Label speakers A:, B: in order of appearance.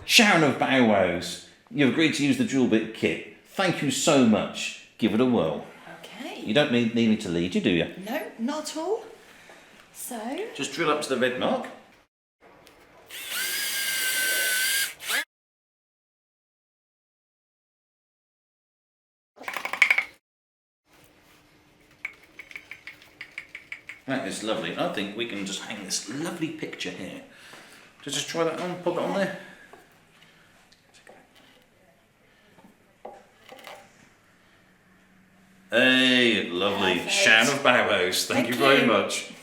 A: Sharon of Bow Wows, you've agreed to use the drill bit kit. Thank you so much. Give it a whirl.
B: Okay.
A: You don't need me to lead you, do you?
B: No, not at all. So...
A: Just drill up to the red mark. That is lovely. I think we can just hang this lovely picture here. Just try that on, pop it on there. Hey, lovely.
B: Perfect.
A: Sharon of Bow Wows. Thank you very much.